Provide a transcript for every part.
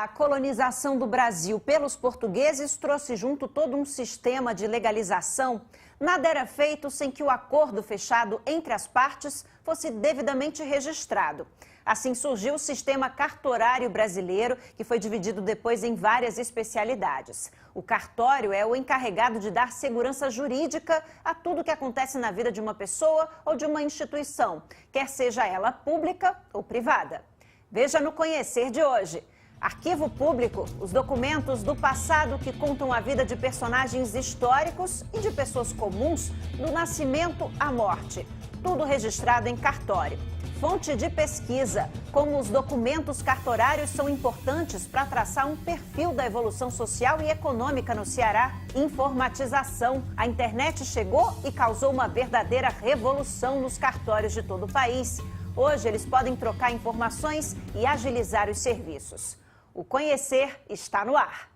colonização do Brasil pelos portugueses trouxe junto todo um sistema de legalização. Nada era feito sem que o acordo fechado entre as partes fosse devidamente registrado. Assim surgiu o sistema cartorário brasileiro, que foi dividido depois em várias especialidades. O cartório é o encarregado de dar segurança jurídica a tudo que acontece na vida de uma pessoa ou de uma instituição, quer seja ela pública ou privada. Veja no Conhecer de hoje. Arquivo Público, os documentos do passado que contam a vida de personagens históricos e de pessoas comuns, do nascimento à morte. Tudo registrado em cartório. Fonte de pesquisa, como os documentos cartorários são importantes para traçar um perfil da evolução social e econômica no Ceará. Informatização. A internet chegou e causou uma verdadeira revolução nos cartórios de todo o país. Hoje eles podem trocar informações e agilizar os serviços. O Conhecer está no ar.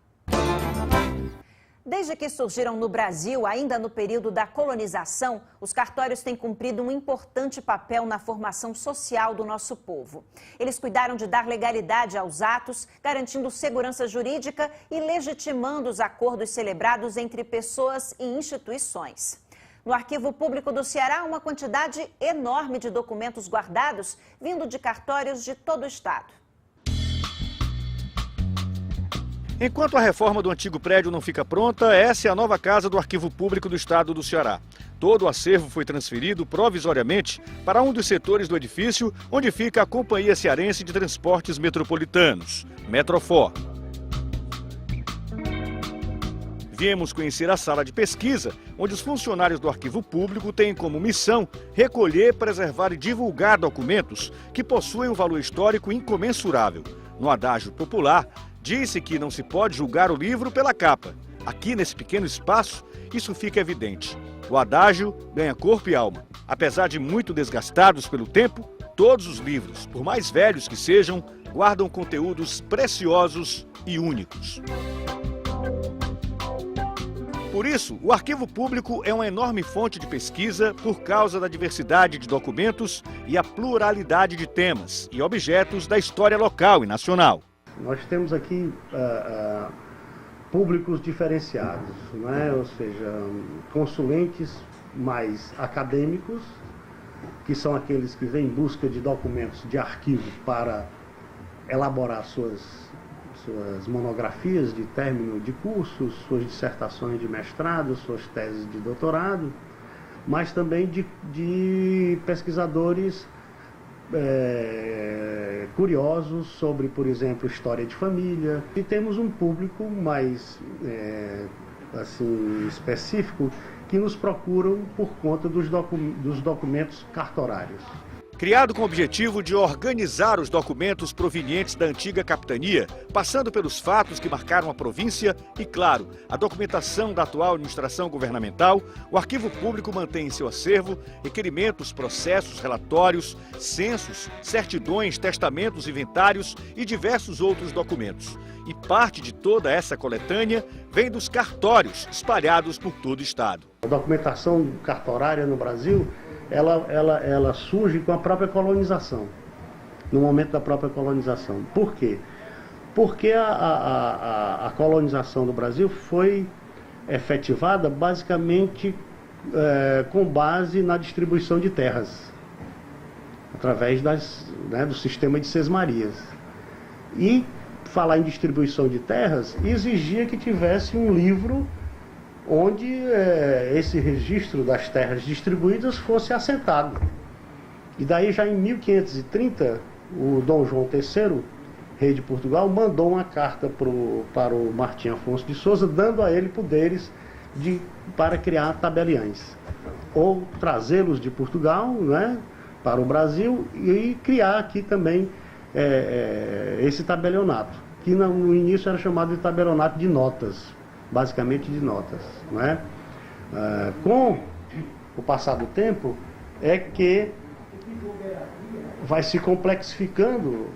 Desde que surgiram no Brasil, ainda no período da colonização, os cartórios têm cumprido um importante papel na formação social do nosso povo. Eles cuidaram de dar legalidade aos atos, garantindo segurança jurídica e legitimando os acordos celebrados entre pessoas e instituições. No Arquivo Público do Ceará, uma quantidade enorme de documentos guardados vindo de cartórios de todo o estado. Enquanto a reforma do antigo prédio não fica pronta, essa é a nova casa do Arquivo Público do Estado do Ceará. Todo o acervo foi transferido provisoriamente para um dos setores do edifício, onde fica a Companhia Cearense de Transportes Metropolitanos, Metrofor. Viemos conhecer a sala de pesquisa, onde os funcionários do Arquivo Público têm como missão recolher, preservar e divulgar documentos que possuem um valor histórico incomensurável. No adágio popular, disse que não se pode julgar o livro pela capa. Aqui, nesse pequeno espaço, isso fica evidente. O adágio ganha corpo e alma. Apesar de muito desgastados pelo tempo, todos os livros, por mais velhos que sejam, guardam conteúdos preciosos e únicos. Por isso, o Arquivo Público é uma enorme fonte de pesquisa por causa da diversidade de documentos e a pluralidade de temas e objetos da história local e nacional. Nós temos aqui públicos diferenciados, né? Ou seja, consulentes mais acadêmicos, que são aqueles que vêm em busca de documentos de arquivo para elaborar suas monografias de término de cursos, suas dissertações de mestrado, suas teses de doutorado, mas também de pesquisadores curiosos sobre, por exemplo, história de família. E temos um público mais assim, específico que nos procuram por conta dos documentos cartorários. Criado com o objetivo de organizar os documentos provenientes da antiga capitania, passando pelos fatos que marcaram a província e, claro, a documentação da atual administração governamental, o Arquivo Público mantém em seu acervo requerimentos, processos, relatórios, censos, certidões, testamentos, inventários e diversos outros documentos. E parte de toda essa coletânea vem dos cartórios espalhados por todo o estado. A documentação cartorária no Brasil, ela surge com a própria colonização, no momento da própria colonização. Por quê? Porque a colonização do Brasil foi efetivada basicamente com base na distribuição de terras, através do sistema de sesmarias. E falar em distribuição de terras exigia que tivesse um livro onde esse registro das terras distribuídas fosse assentado. E daí já em 1530, o Dom João III, rei de Portugal, mandou uma carta para o Martim Afonso de Souza, dando a ele poderes para criar tabeliães, ou trazê-los de Portugal, né, para o Brasil e criar aqui também esse tabelionato, que no início era chamado de tabelionato de notas, basicamente de notas, né? Com o passar do tempo é que vai se complexificando,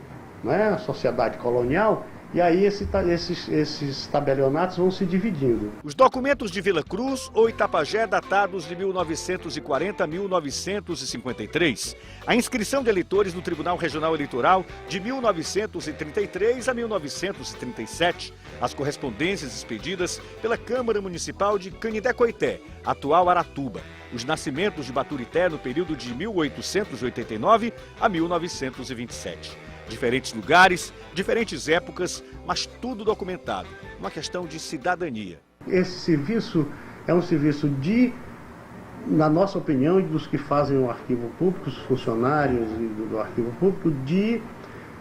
né, a sociedade colonial E aí esses tabelionatos vão se dividindo. Os documentos de Vila Cruz ou Itapajé datados de 1940 a 1953. A inscrição de eleitores no Tribunal Regional Eleitoral de 1933 a 1937. As correspondências expedidas pela Câmara Municipal de Canindé-Coité, atual Aratuba. Os nascimentos de Baturité no período de 1889 a 1927. Diferentes lugares, diferentes épocas, mas tudo documentado. Uma questão de cidadania. Esse serviço é um serviço na nossa opinião, dos que fazem o arquivo público, os funcionários do arquivo público, de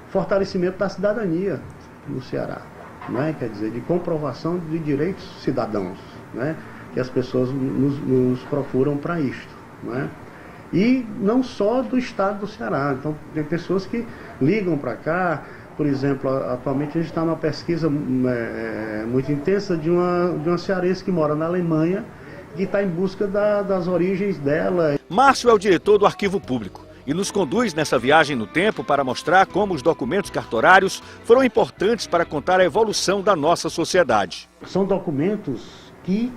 fortalecimento da cidadania no Ceará. Não é? Quer dizer, de comprovação de direitos cidadãos, né? Que as pessoas nos procuram para isto. Não é? E não só do estado do Ceará. Então, tem pessoas que ligam para cá. Por exemplo, atualmente a gente está numa pesquisa muito intensa de uma cearense que mora na Alemanha, que está em busca das origens dela. Márcio é o diretor do Arquivo Público e nos conduz nessa viagem no tempo para mostrar como os documentos cartorários foram importantes para contar a evolução da nossa sociedade. São documentos que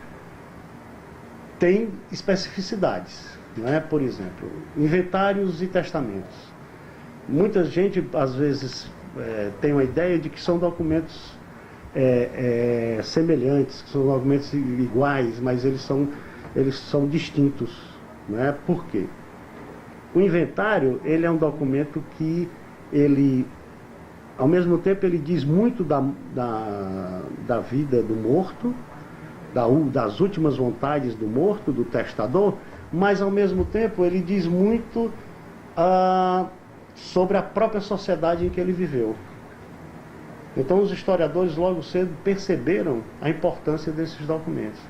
têm especificidades. Né? Por exemplo, inventários e testamentos. Muita gente, às vezes, tem uma ideia de que são documentos semelhantes, que são documentos iguais, mas eles são distintos. Né? Por quê? O inventário, ele é um documento que, ao mesmo tempo, ele diz muito da vida do morto, das últimas vontades do morto, do testador, mas ao mesmo tempo ele diz muito sobre a própria sociedade em que ele viveu. Então os historiadores logo cedo perceberam a importância desses documentos.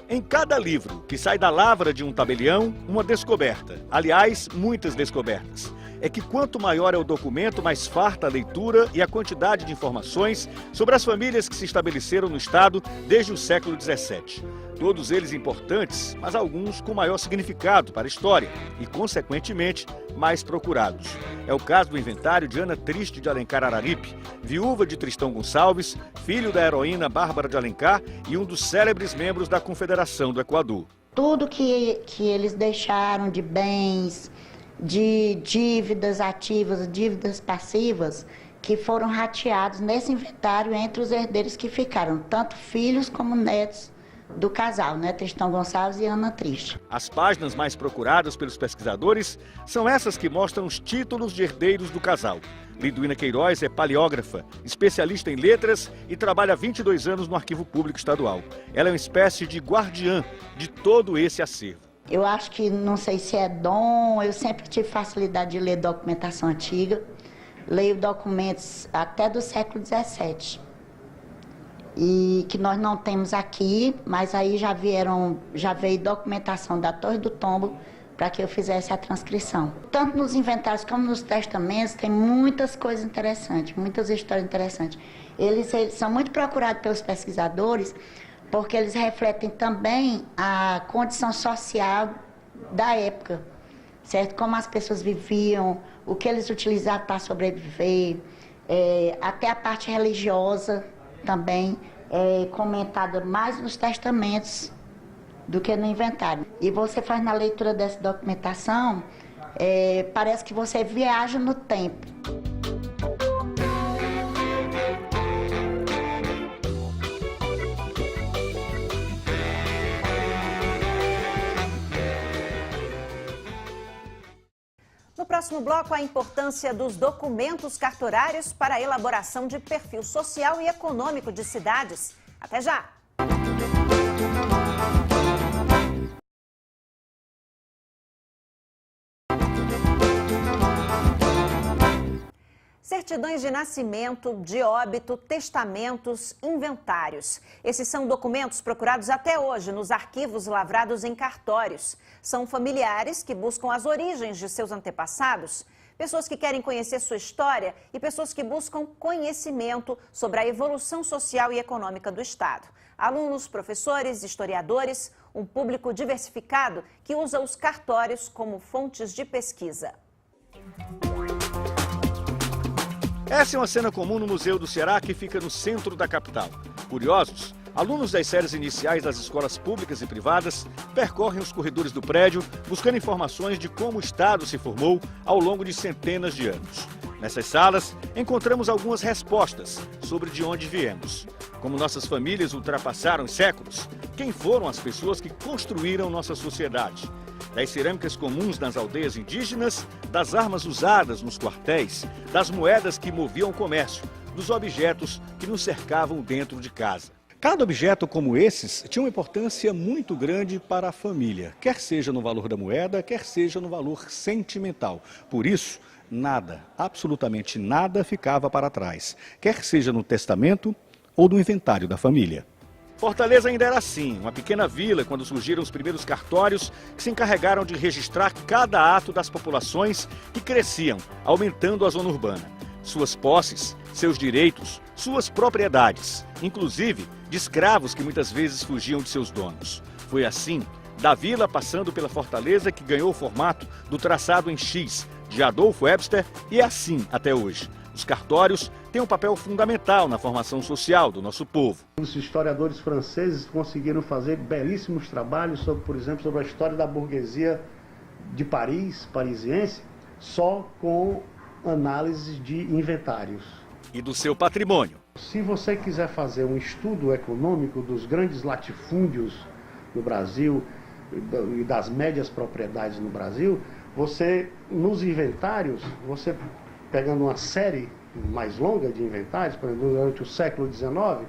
Em cada livro que sai da lavra de um tabelião, uma descoberta. Aliás, muitas descobertas. É que quanto maior é o documento, mais farta a leitura e a quantidade de informações sobre as famílias que se estabeleceram no estado desde o século XVII. Todos eles importantes, mas alguns com maior significado para a história e, consequentemente, mais procurados. É o caso do inventário de Ana Triste de Alencar Araripe, viúva de Tristão Gonçalves, filho da heroína Bárbara de Alencar e um dos célebres membros da Confederação do Equador. Tudo que eles deixaram de bens, de dívidas ativas, dívidas passivas, que foram rateados nesse inventário entre os herdeiros que ficaram, tanto filhos como netos do casal, né? Tristão Gonçalves e Ana Triste. As páginas mais procuradas pelos pesquisadores são essas que mostram os títulos de herdeiros do casal. Liduína Queiroz é paleógrafa, especialista em letras e trabalha há 22 anos no Arquivo Público Estadual. Ela é uma espécie de guardiã de todo esse acervo. Eu acho que, não sei se é dom, eu sempre tive facilidade de ler documentação antiga. Leio documentos até do século XVII. E que nós não temos aqui, mas aí já veio documentação da Torre do Tombo para que eu fizesse a transcrição. Tanto nos inventários como nos testamentos tem muitas coisas interessantes, muitas histórias interessantes. Eles são muito procurados pelos pesquisadores porque eles refletem também a condição social da época, certo? Como as pessoas viviam, o que eles utilizavam para sobreviver, até a parte religiosa também é comentada mais nos testamentos do que no inventário. E você faz na leitura dessa documentação, parece que você viaja no tempo. No próximo bloco, a importância dos documentos cartorários para a elaboração de perfil social e econômico de cidades. Até já! Certidões de nascimento, de óbito, testamentos, inventários. Esses são documentos procurados até hoje nos arquivos lavrados em cartórios. São familiares que buscam as origens de seus antepassados, pessoas que querem conhecer sua história e pessoas que buscam conhecimento sobre a evolução social e econômica do Estado. Alunos, professores, historiadores, um público diversificado que usa os cartórios como fontes de pesquisa. Essa é uma cena comum no Museu do Ceará, que fica no centro da capital. Curiosos, alunos das séries iniciais das escolas públicas e privadas percorrem os corredores do prédio buscando informações de como o Estado se formou ao longo de centenas de anos. Nessas salas, encontramos algumas respostas sobre de onde viemos. Como nossas famílias ultrapassaram os séculos, quem foram as pessoas que construíram nossa sociedade. Das cerâmicas comuns nas aldeias indígenas, das armas usadas nos quartéis, das moedas que moviam o comércio, dos objetos que nos cercavam dentro de casa. Cada objeto como esses tinha uma importância muito grande para a família, quer seja no valor da moeda, quer seja no valor sentimental. Por isso, nada, absolutamente nada ficava para trás, quer seja no testamento ou no inventário da família. Fortaleza ainda era assim, uma pequena vila quando surgiram os primeiros cartórios que se encarregaram de registrar cada ato das populações que cresciam, aumentando a zona urbana. Suas posses, seus direitos, suas propriedades, inclusive de escravos que muitas vezes fugiam de seus donos. Foi assim, da vila passando pela Fortaleza, que ganhou o formato do traçado em X de Adolfo Webster, e é assim até hoje. Os cartórios têm um papel fundamental na formação social do nosso povo. Os historiadores franceses conseguiram fazer belíssimos trabalhos sobre, por exemplo, sobre a história da burguesia de Paris, parisiense, só com análise de inventários. E do seu patrimônio. Se você quiser fazer um estudo econômico dos grandes latifúndios no Brasil e das médias propriedades no Brasil, você, nos inventários, você pegando uma série mais longa de inventários, por exemplo, durante o século XIX,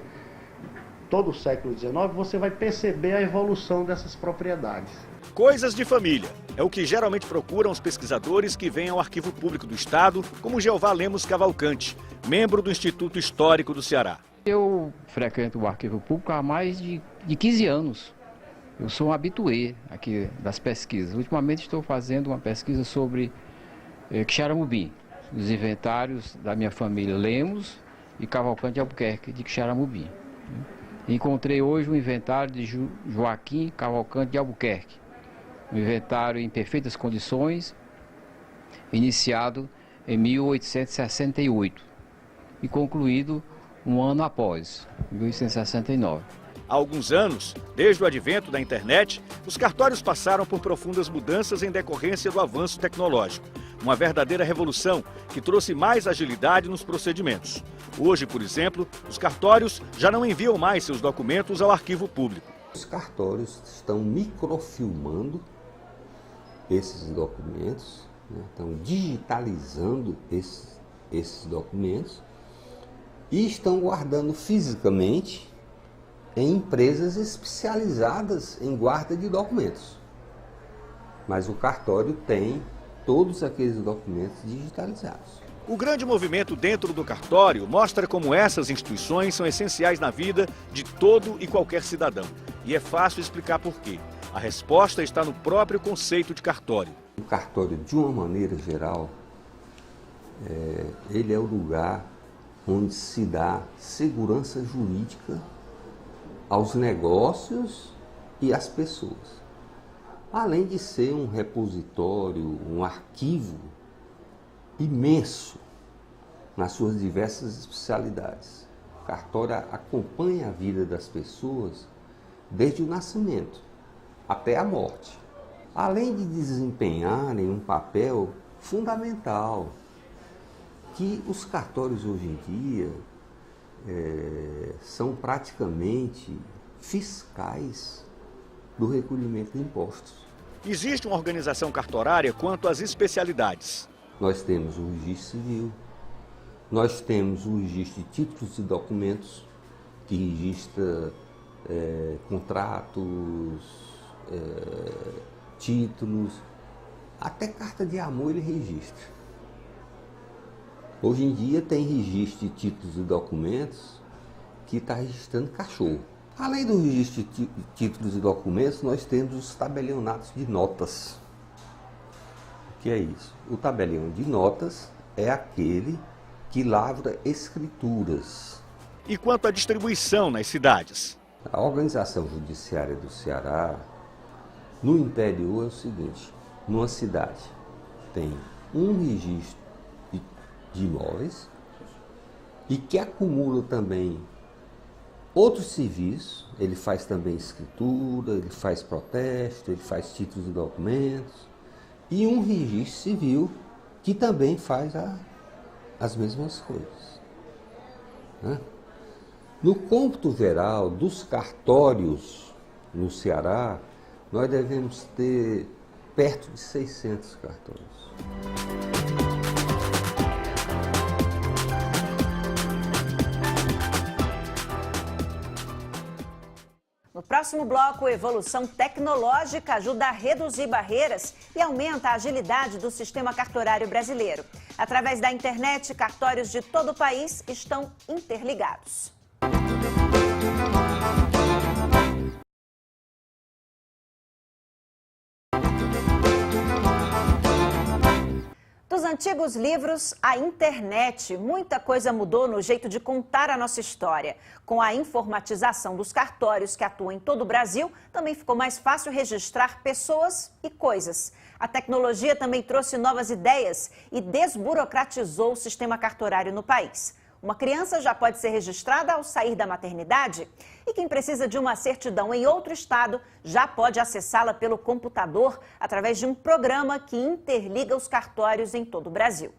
todo o século XIX, você vai perceber a evolução dessas propriedades. Coisas de família é o que geralmente procuram os pesquisadores que vêm ao Arquivo Público do Estado, como Jeová Lemos Cavalcante, membro do Instituto Histórico do Ceará. Eu frequento o Arquivo Público há mais de 15 anos. Eu sou um habitué aqui das pesquisas. Ultimamente estou fazendo uma pesquisa sobre Quixaramubim, os inventários da minha família Lemos e Cavalcante de Albuquerque de Quixaramubim. Encontrei hoje o inventário de Joaquim Cavalcante de Albuquerque, um inventário em perfeitas condições, iniciado em 1868 e concluído um ano após, em 1869. Há alguns anos, desde o advento da internet, os cartórios passaram por profundas mudanças em decorrência do avanço tecnológico. Uma verdadeira revolução que trouxe mais agilidade nos procedimentos. Hoje, por exemplo, os cartórios já não enviam mais seus documentos ao Arquivo Público. Os cartórios estão microfilmando esses documentos, estão digitalizando esses documentos e estão guardando fisicamente em empresas especializadas em guarda de documentos. Mas o cartório tem todos aqueles documentos digitalizados. O grande movimento dentro do cartório mostra como essas instituições são essenciais na vida de todo e qualquer cidadão. E é fácil explicar por quê. A resposta está no próprio conceito de cartório. O cartório, de uma maneira geral, ele é o lugar onde se dá segurança jurídica aos negócios e às pessoas. Além de ser um repositório, um arquivo imenso nas suas diversas especialidades. O cartório acompanha a vida das pessoas desde o nascimento até a morte. Além de desempenharem um papel fundamental, que os cartórios hoje em dia são praticamente fiscais do recolhimento de impostos. Existe uma organização cartorária quanto às especialidades. Nós temos o registro civil, nós temos o registro de títulos e documentos, que registra contratos, títulos, até carta de amor ele registra. Hoje em dia tem registro de títulos e documentos que está registrando cachorro. Além do registro de títulos e documentos, nós temos os tabelionatos de notas. O que é isso? O tabelião de notas é aquele que lavra escrituras. E quanto à distribuição nas cidades? A organização judiciária do Ceará, no interior, é o seguinte: numa cidade tem um registro de imóveis e que acumula também outros serviços. Ele faz também escritura, ele faz protesto, ele faz títulos de documentos, e um registro civil que também faz as mesmas coisas, né? No cômputo geral dos cartórios no Ceará, nós devemos ter perto de 600 cartórios. No próximo bloco, evolução tecnológica ajuda a reduzir barreiras e aumenta a agilidade do sistema cartorário brasileiro. Através da internet, cartórios de todo o país estão interligados. Dos antigos livros à internet, muita coisa mudou no jeito de contar a nossa história. Com a informatização dos cartórios que atuam em todo o Brasil, também ficou mais fácil registrar pessoas e coisas. A tecnologia também trouxe novas ideias e desburocratizou o sistema cartorário no país. Uma criança já pode ser registrada ao sair da maternidade e quem precisa de uma certidão em outro estado já pode acessá-la pelo computador através de um programa que interliga os cartórios em todo o Brasil.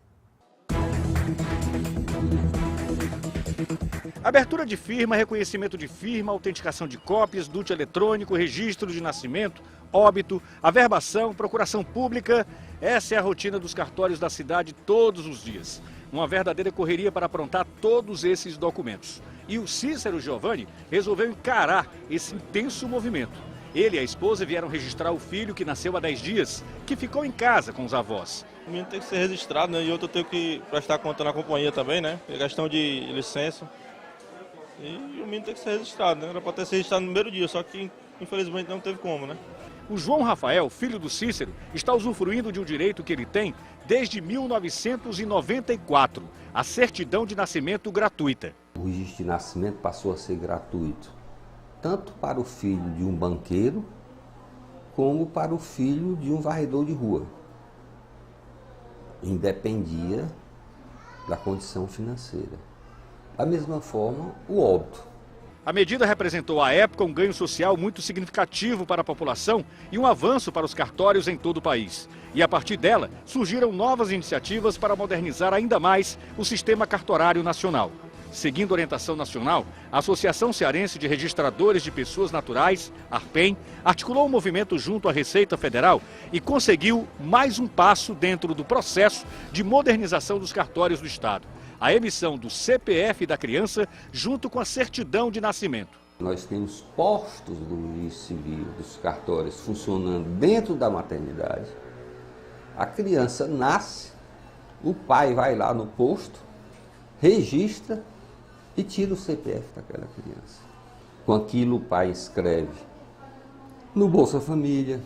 Abertura de firma, reconhecimento de firma, autenticação de cópias, DUT eletrônico, registro de nascimento, óbito, averbação, procuração pública. Essa é a rotina dos cartórios da cidade todos os dias. Uma verdadeira correria para aprontar todos esses documentos. E o Cícero Giovanni resolveu encarar esse intenso movimento. Ele e a esposa vieram registrar o filho que nasceu há 10 dias, que ficou em casa com os avós. O menino tem que ser registrado, né? E outro eu tenho que prestar conta na companhia também, né? É questão de licença. E o menino tem que ser registrado, né? Era para ter sido registrado no primeiro dia, só que infelizmente não teve como, né? O João Rafael, filho do Cícero, está usufruindo de um direito que ele tem desde 1994, a certidão de nascimento gratuita. O registro de nascimento passou a ser gratuito, tanto para o filho de um banqueiro, como para o filho de um varredor de rua. Independia da condição financeira. Da mesma forma, o óbito. A medida representou à época um ganho social muito significativo para a população e um avanço para os cartórios em todo o país. E a partir dela, surgiram novas iniciativas para modernizar ainda mais o sistema cartorário nacional. Seguindo orientação nacional, a Associação Cearense de Registradores de Pessoas Naturais, ARPEM, articulou um movimento junto à Receita Federal e conseguiu mais um passo dentro do processo de modernização dos cartórios do Estado. A emissão do CPF da criança junto com a certidão de nascimento. Nós temos postos do registro civil, dos cartórios, funcionando dentro da maternidade. A criança nasce, o pai vai lá no posto, registra e tira o CPF daquela criança. Com aquilo o pai escreve no Bolsa Família,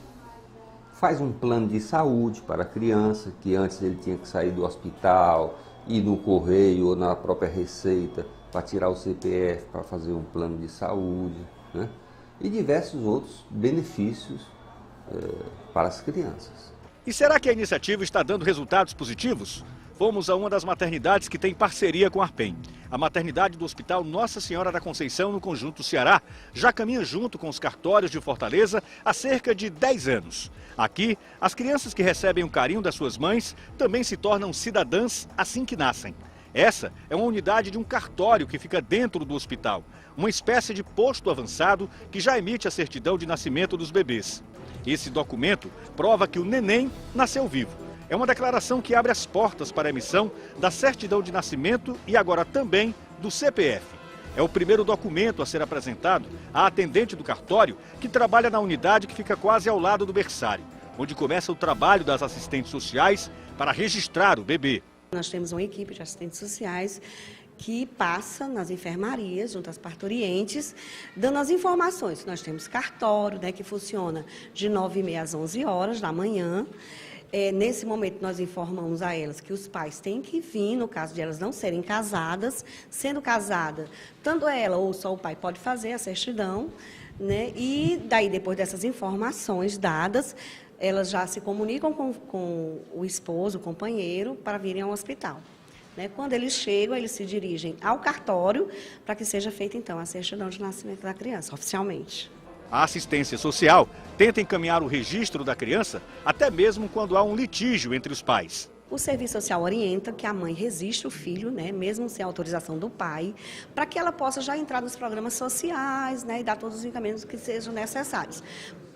faz um plano de saúde para a criança, que antes ele tinha que sair do hospital, ir no correio ou na própria Receita para tirar o CPF, para fazer um plano de saúde, né? E diversos outros benefícios para as crianças. E será que a iniciativa está dando resultados positivos? Fomos a uma das maternidades que tem parceria com a ARPEM. A maternidade do Hospital Nossa Senhora da Conceição, no Conjunto Ceará, já caminha junto com os cartórios de Fortaleza há cerca de 10 anos. Aqui, as crianças que recebem o carinho das suas mães também se tornam cidadãs assim que nascem. Essa é uma unidade de um cartório que fica dentro do hospital, uma espécie de posto avançado que já emite a certidão de nascimento dos bebês. Esse documento prova que o neném nasceu vivo. É uma declaração que abre as portas para a emissão da certidão de nascimento e agora também do CPF. É o primeiro documento a ser apresentado à atendente do cartório, que trabalha na unidade que fica quase ao lado do berçário, onde começa o trabalho das assistentes sociais para registrar o bebê. Nós temos uma equipe de assistentes sociais que passa nas enfermarias, junto às parturientes, dando as informações. Nós temos cartório, né, que funciona de 9h30 às 11 horas da manhã. Nesse momento, nós informamos a elas que os pais têm que vir, no caso de elas não serem casadas. Sendo casada, tanto ela ou só o pai pode fazer a certidão, né? E daí, depois dessas informações dadas, elas já se comunicam com o esposo, o companheiro, para virem ao hospital. né? Quando eles chegam, eles se dirigem ao cartório para que seja feita, então, a certidão de nascimento da criança, oficialmente. A assistência social tenta encaminhar o registro da criança até mesmo quando há um litígio entre os pais. O serviço social orienta que a mãe registre o filho, né, mesmo sem autorização do pai, para que ela possa já entrar nos programas sociais, né, e dar todos os encaminhamentos que sejam necessários.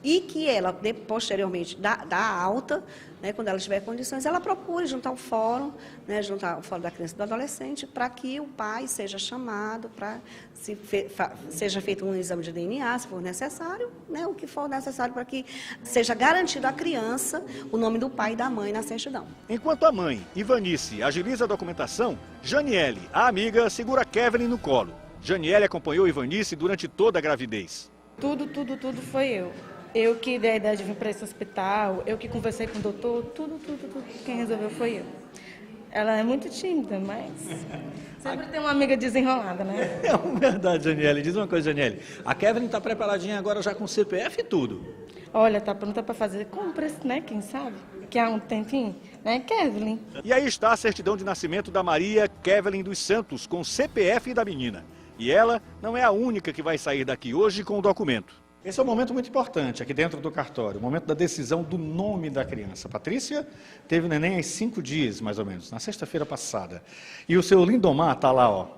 E que ela, posteriormente, da alta, né, quando ela tiver condições, ela procure juntar o fórum, né, juntar o fórum da criança e do adolescente, para que o pai seja chamado, para seja feito um exame de DNA, se for necessário, né, o que for necessário para que seja garantido à criança o nome do pai e da mãe na certidão. Enquanto a mãe, Ivanice, agiliza a documentação, Janiele, a amiga, segura Kevin no colo. Janiele acompanhou Ivanice durante toda a gravidez. Tudo foi eu. Eu que dei a ideia de vir para esse hospital, eu que conversei com o doutor, tudo. Quem resolveu foi eu. Ela é muito tímida, mas sempre tem uma amiga desenrolada, né? É verdade, Janiele. Diz uma coisa, Janiele. A Kevin está preparadinha agora já com CPF e tudo. Olha, tá pronta para fazer compras, né? Quem sabe? Que há um tempinho, né, Kevin? E aí está a certidão de nascimento da Maria Kevin dos Santos, com CPF da menina. E ela não é a única que vai sair daqui hoje com o documento. Esse é um momento muito importante aqui dentro do cartório, o momento da decisão do nome da criança. Patrícia teve o neném há 5 dias, mais ou menos, na sexta-feira passada. E o seu Lindomar está lá, ó.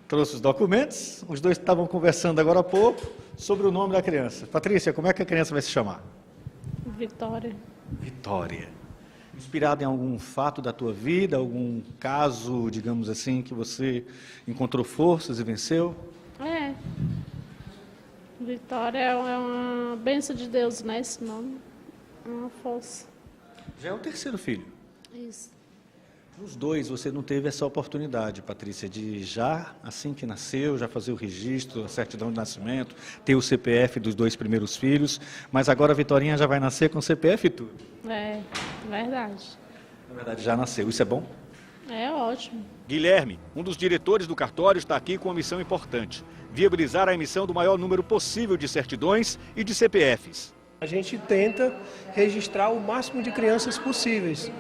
Trouxe os documentos, os dois estavam conversando agora há pouco sobre o nome da criança. Patrícia, como é que a criança vai se chamar? Vitória. Vitória. Inspirado em algum fato da tua vida, algum caso, digamos assim, que você encontrou forças e venceu? É. Vitória é uma bênção de Deus, né? Esse nome é uma força. Já é o terceiro filho. Isso. Os dois, você não teve essa oportunidade, Patrícia, de já, assim que nasceu, já fazer o registro, a certidão de nascimento, ter o CPF dos 2 primeiros filhos, mas agora a Vitorinha já vai nascer com CPF e tudo. É, verdade. Na verdade, já nasceu. Isso é bom? É ótimo. Guilherme, um dos diretores do cartório, está aqui com uma missão importante: viabilizar a emissão do maior número possível de certidões e de CPFs. A gente tenta registrar o máximo de crianças possíveis.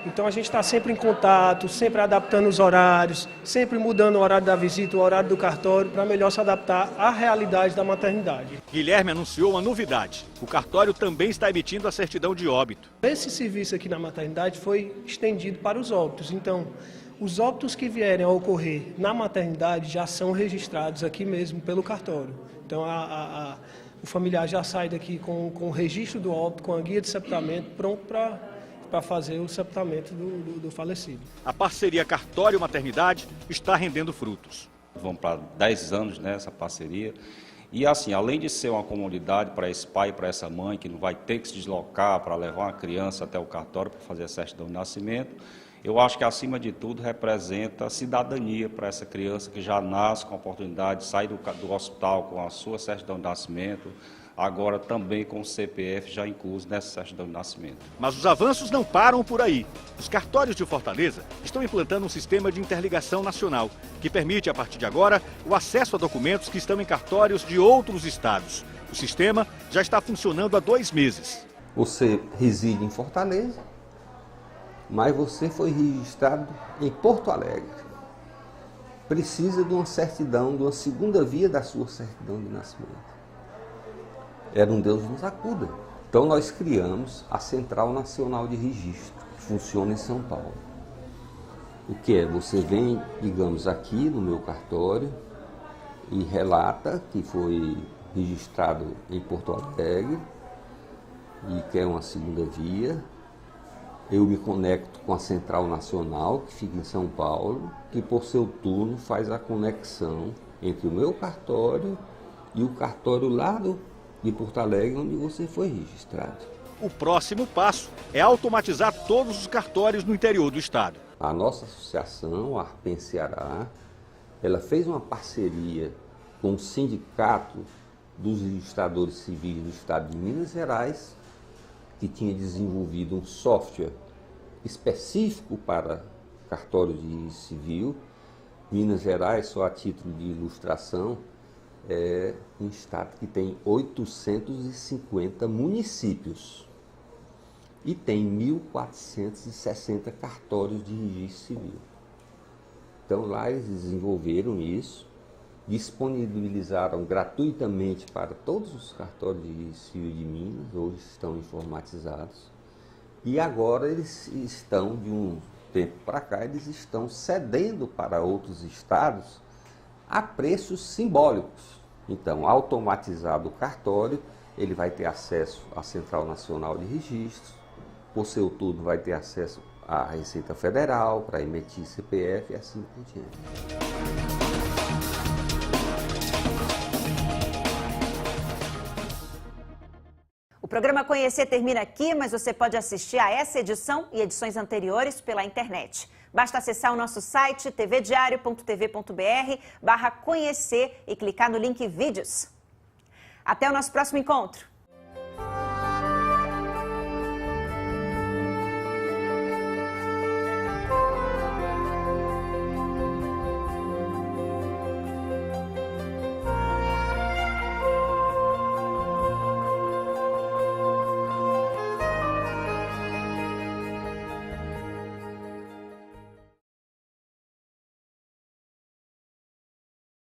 Então a gente está sempre em contato, sempre adaptando os horários, sempre mudando o horário da visita, o horário do cartório, para melhor se adaptar à realidade da maternidade. Guilherme anunciou uma novidade: o cartório também está emitindo a certidão de óbito. Esse serviço aqui na maternidade foi estendido para os óbitos. Então, os óbitos que vierem a ocorrer na maternidade já são registrados aqui mesmo pelo cartório. Então, o familiar já sai daqui com o registro do óbito, com a guia de sepultamento, pronto para fazer o sepultamento do falecido. A parceria cartório-maternidade está rendendo frutos. Vamos para 10 anos nessa parceria. E assim, além de ser uma comodidade para esse pai e para essa mãe, que não vai ter que se deslocar para levar uma criança até o cartório para fazer a certidão de nascimento, eu acho que, acima de tudo, representa cidadania para essa criança que já nasce com a oportunidade de sair do hospital com a sua certidão de nascimento, agora também com o CPF já incluso nessa certidão de nascimento. Mas os avanços não param por aí. Os cartórios de Fortaleza estão implantando um sistema de interligação nacional, que permite, a partir de agora, o acesso a documentos que estão em cartórios de outros estados. O sistema já está funcionando há 2 meses. Você reside em Fortaleza, mas você foi registrado em Porto Alegre. Precisa de uma certidão, de uma segunda via da sua certidão de nascimento. Era um Deus nos acuda. Então nós criamos a Central Nacional de Registro, que funciona em São Paulo. O que é? Você vem, digamos, aqui no meu cartório e relata que foi registrado em Porto Alegre e quer uma segunda via. Eu me conecto com a Central Nacional, que fica em São Paulo, que por seu turno faz a conexão entre o meu cartório e o cartório lá de Porto Alegre, onde você foi registrado. O próximo passo é automatizar todos os cartórios no interior do estado. A nossa associação, a Arpen Ceará, ela fez uma parceria com o Sindicato dos Registradores Civis do estado de Minas Gerais, que tinha desenvolvido um software específico para cartório de civil. Minas Gerais, só a título de ilustração, é um estado que tem 850 municípios e tem 1.460 cartórios de registro civil. Então lá eles desenvolveram isso, disponibilizaram gratuitamente para todos os cartórios de Civil de Minas, hoje estão informatizados. E agora eles estão, de um tempo para cá, eles estão cedendo para outros estados a preços simbólicos. Então, automatizado o cartório, ele vai ter acesso à Central Nacional de Registros, por seu turno vai ter acesso à Receita Federal para emitir CPF e assim por diante. O programa Conhecer termina aqui, mas você pode assistir a essa edição e edições anteriores pela internet. Basta acessar o nosso site tvdiario.tv.br/conhecer e clicar no link Vídeos. Até o nosso próximo encontro!